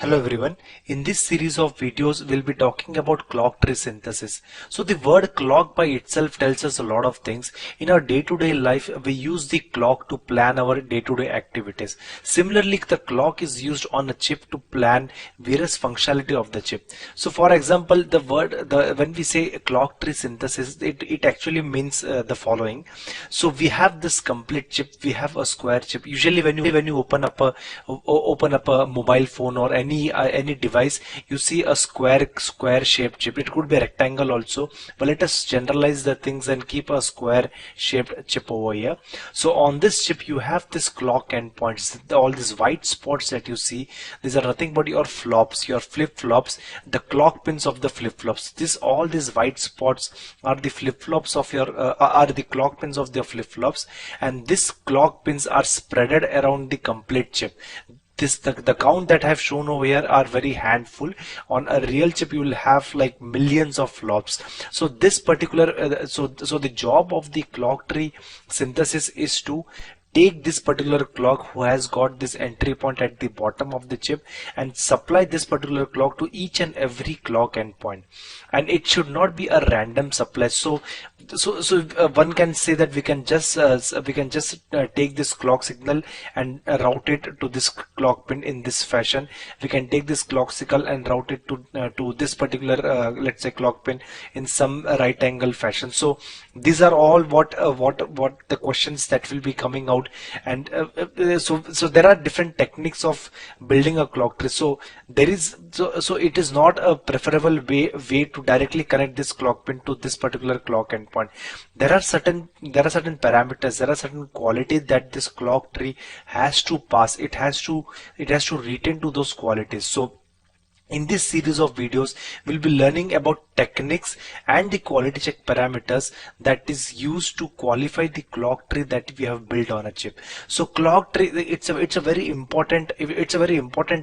Hello everyone. In this series of videos, we'll be talking about clock tree synthesis. So the word clock by itself tells us a lot of things. In our day-to-day life, we use the clock to plan our day-to-day activities. Similarly, the clock is used on a chip to plan various functionality of the chip. So for example, when we say clock tree synthesis, it actually means the following. So we have this complete chip, we have a square chip. Usually when you open up a mobile phone or any device, you see a square shaped chip. It could be a rectangle also, but let us generalize the things and keep a square shaped chip over here. So on this chip you have this clock endpoints. All these white spots that you see, these are nothing but your flops, your flip-flops, the clock pins of the flip-flops. All these white spots are the flip-flops of your are the clock pins of the flip-flops, and these clock pins are spreaded around the complete chip. The count that I have shown over here are very handful. On a real chip you will have like millions of flops. So this particular so the job of the clock tree synthesis is to take this particular clock who has got this entry point at the bottom of the chip and supply this particular clock to each and every clock endpoint, and it should not be a random supply. One can say that we can just take this clock signal and route it to this clock pin in this fashion. We can take this clock signal and route it to this particular let's say clock pin in some right angle fashion. So these are all what the questions that will be coming out, and so there are different techniques of building a clock tree. So it is not a preferable way to directly connect this clock pin to this particular clock endpoint. There are certain parameters, there are certain qualities that this clock tree has to pass. It has to retain to those qualities. So in this series of videos, we'll be learning about techniques and the quality check parameters that is used to qualify the clock tree that we have built on a chip. So clock tree, it's a very important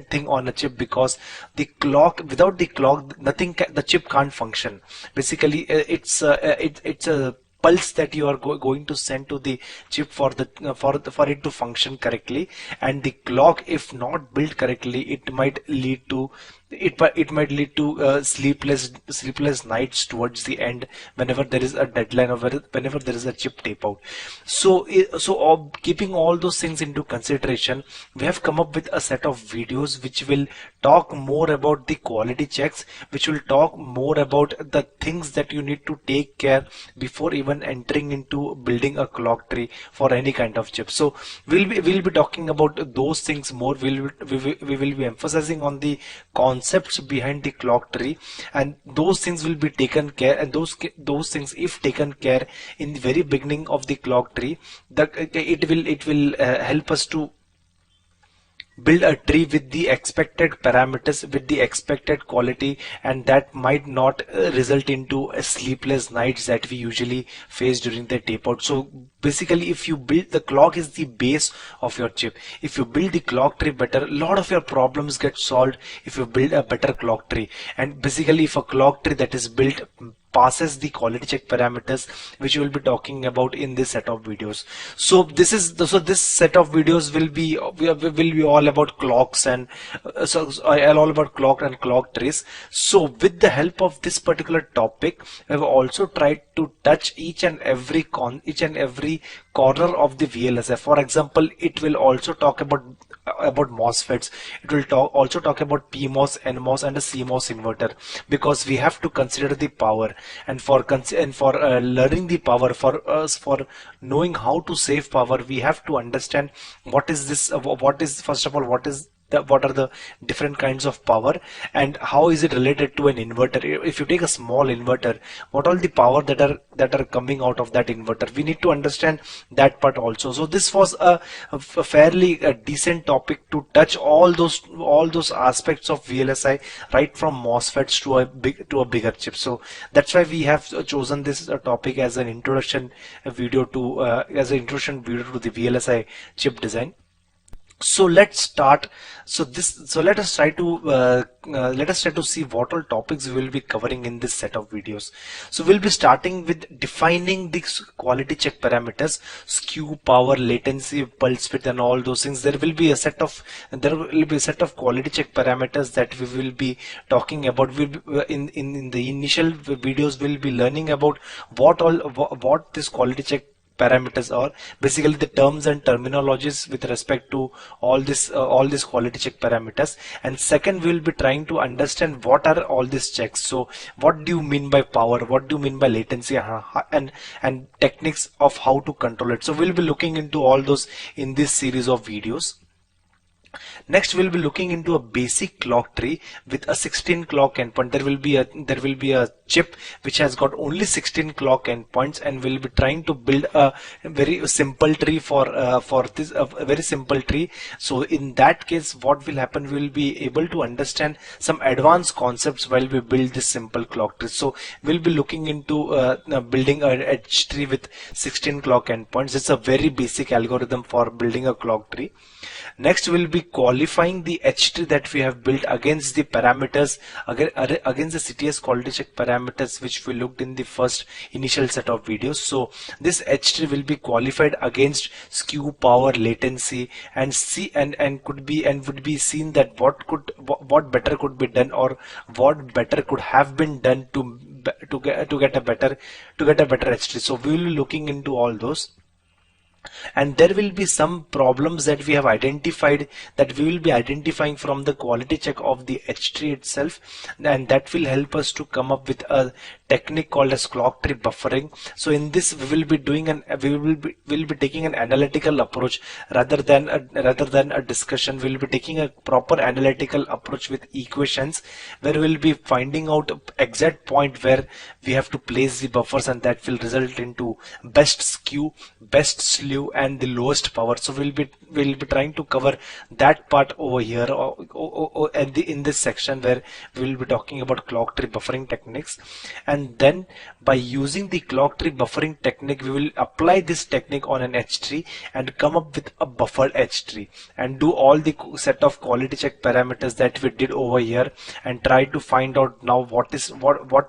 thing on a chip, because without the clock, the chip can't function. Basically, it's a pulse that you are going to send to the chip for it to function correctly, and the clock, if not built correctly, it might lead to sleepless nights towards the end, whenever there is a deadline or whenever there is a chip tape out. Keeping all those things into consideration, we have come up with a set of videos which will talk more about the quality checks, which will talk more about the things that you need to take care before even entering into building a clock tree for any kind of chip. So we'll be talking about those things more. We will be emphasizing on the concepts behind the clock tree, and those things will be taken care, and those things, if taken care in the very beginning of the clock tree, it will help us to build a tree with the expected parameters, with the expected quality, and that might not result into sleepless nights that we usually face during the tape out. So basically, if you build, the clock is the base of your chip. If you build the clock tree better, a lot of your problems get solved if you build a better clock tree. And basically, if a clock tree that is built passes the quality check parameters, which we will be talking about in this set of videos. So this set of videos will be all about clocks and all about clock and clock trees. So with the help of this particular topic, we have also tried to touch each and every corner of the VLSI. For example, it will also talk about MOSFETs. It will also talk about PMOS, NMOS, and a CMOS inverter, because we have to consider the power. And for learning the power, for knowing how to save power, we have to understand what is first of all, what are the different kinds of power, and how is it related to an inverter. If you take a small inverter, what all the power that are coming out of that inverter, we need to understand that part also. So this was a fairly decent topic to touch all those aspects of VLSI, right from MOSFETs to a bigger chip. So that's why we have chosen this topic as an introduction video to the VLSI chip design. So let's start. So let us try to see what all topics we will be covering in this set of videos. So we'll be starting with defining the quality check parameters: skew, power, latency, pulse width, and all those things. There will be a set of quality check parameters that we will be talking about. In the initial videos we'll be learning about what this quality check parameters are, basically the terms and terminologies with respect to all these quality check parameters. And second, we will be trying to understand what are all these checks. So what do you mean by power, what do you mean by latency, and techniques of how to control it. So we'll be looking into all those in this series of videos. Next, we'll be looking into a basic clock tree with a 16 clock endpoint. There will be a chip which has got only 16 clock endpoints, and we'll be trying to build a very simple tree for this a very simple tree. So in that case, what will happen? We'll be able to understand some advanced concepts while we build this simple clock tree. So we'll be looking into building a edge tree with 16 clock endpoints. It's a very basic algorithm for building a clock tree. Next, we'll be qualifying the H tree that we have built against the parameters, against the CTS quality check parameters which we looked in the first initial set of videos. So this H tree will be qualified against skew, power, latency, and would be seen that what better could be done, or what better could have been done to get a better H tree. So we will be looking into all those. And there will be some problems that we have identified, that we will be identifying from the quality check of the H tree itself, and that will help us to come up with a technique called as clock tree buffering. So in this we will be taking an analytical approach rather than a discussion. We will be taking a proper analytical approach with equations, where we will be finding out exact point where we have to place the buffers, and that will result into best skew, best slew, and the lowest power. So we'll be trying to cover that part over here, in this section, where we'll be talking about clock tree buffering techniques. And then by using the clock tree buffering technique, we will apply this technique on an H tree and come up with a buffered H tree, and do all the set of quality check parameters that we did over here, and try to find out now what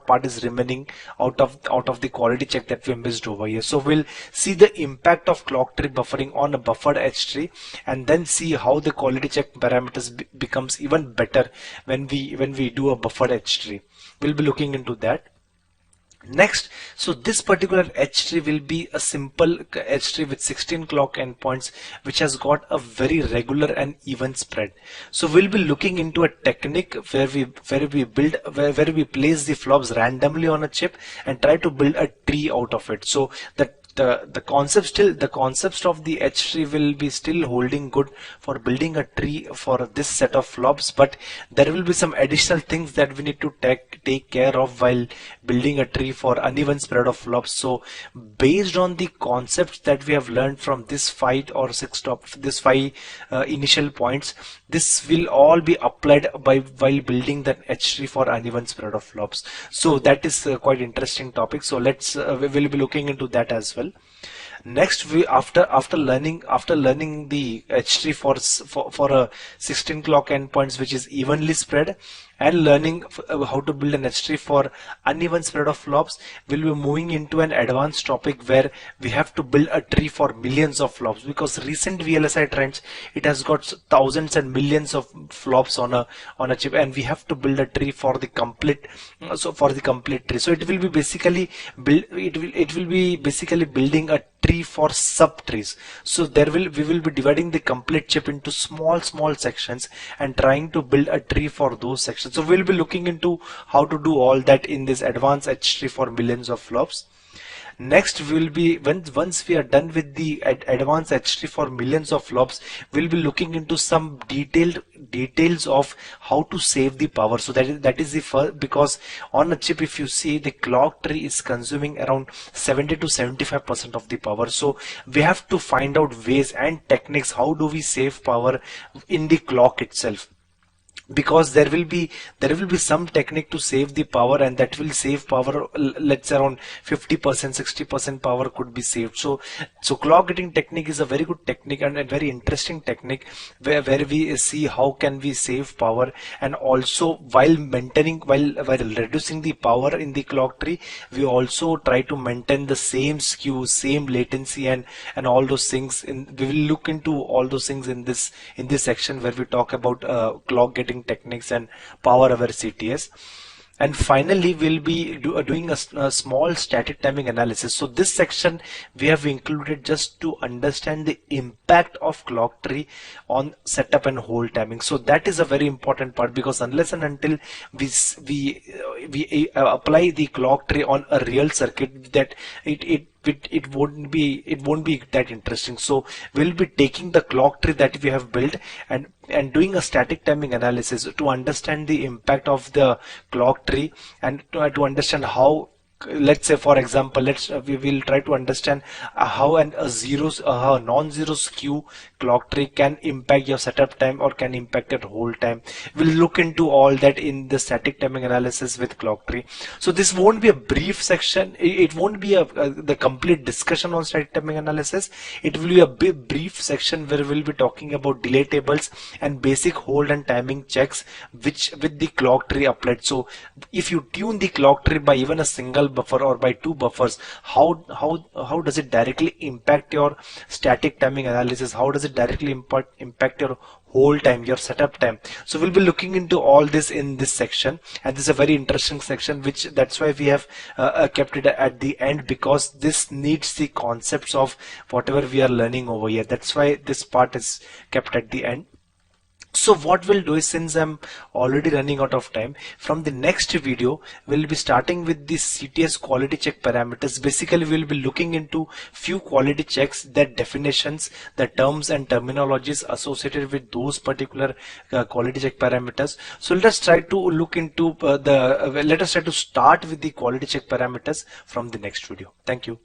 part is remaining out of the quality check that we missed over here. So we'll see the impact of clock tree buffering on a buffered H tree, and then see how the quality check parameters becomes even better when we do a buffered H tree. We'll be looking into that. Next, so this particular H tree will be a simple H tree with 16 clock endpoints, which has got a very regular and even spread. So we'll be looking into a technique where we place the flops randomly on a chip and try to build a tree out of it. So the concepts of the H tree will be still holding good for building a tree for this set of flops, but there will be some additional things that we need to take care of while building a tree for uneven spread of flops. So based on the concepts that we have learned from this five initial points, this will all be applied while building that H tree for uneven spread of flops. So that is quite interesting topic. So we will be looking into that as well. Next, after learning the H tree for a 16 clock endpoints which is evenly spread, and learning how to build an H tree for uneven spread of flops, we'll be moving into an advanced topic where we have to build a tree for millions of flops, because recent VLSI trends, it has got thousands and millions of flops on a chip, and we have to build a tree for the complete tree. So it will be basically building a tree for sub trees. So we will be dividing the complete chip into small sections and trying to build a tree for those sections. So we'll be looking into how to do all that in this advanced H tree for millions of flops. Next, once we are done with the advanced H tree for millions of flops, we'll be looking into some details of how to save the power. So that is the first, because on a chip, if you see, the clock tree is consuming around 70 to 75% of the power. So we have to find out ways and techniques, how do we save power in the clock itself. because there will be some technique to save the power, and that will save power, let's say around 50%, 60% power could be saved. So clock getting technique is a very good technique and a very interesting technique where we see how can we save power, and also while maintaining, while reducing the power in the clock tree, we also try to maintain the same skew, same latency, and all those things. We will look into all those things in this section where we talk about clock getting techniques and power over CTS. And finally, we'll be doing a small static timing analysis. So this section we have included just to understand the impact of clock tree on setup and hold timing. So that is a very important part, because unless and until we apply the clock tree on a real circuit, that it won't be that interesting. So we'll be taking the clock tree that we have built and doing a static timing analysis to understand the impact of the clock tree, and to understand how, let's say for example, we will try to understand how a non-zero skew clock tree can impact your setup time or can impact your hold time. We'll look into all that in the static timing analysis with clock tree. So this won't be a brief section, it won't be the complete discussion on static timing analysis. It will be a brief section where we'll be talking about delay tables and basic hold and timing checks which with the clock tree applied. So if you tune the clock tree by even a single buffer or by two buffers, how does it directly impact your static timing analysis? How does it directly impact your hold time, your setup time? So we'll be looking into all this in this section, and this is a very interesting section, which that's why we have kept it at the end, because this needs the concepts of whatever we are learning over here. That's why this part is kept at the end. So what we'll do is, since I'm already running out of time, from the next video we'll be starting with the CTS quality check parameters. Basically we'll be looking into few quality checks, their definitions, the terms and terminologies associated with those particular quality check parameters. So let us try to look into let us try to start with the quality check parameters from the next video. Thank you.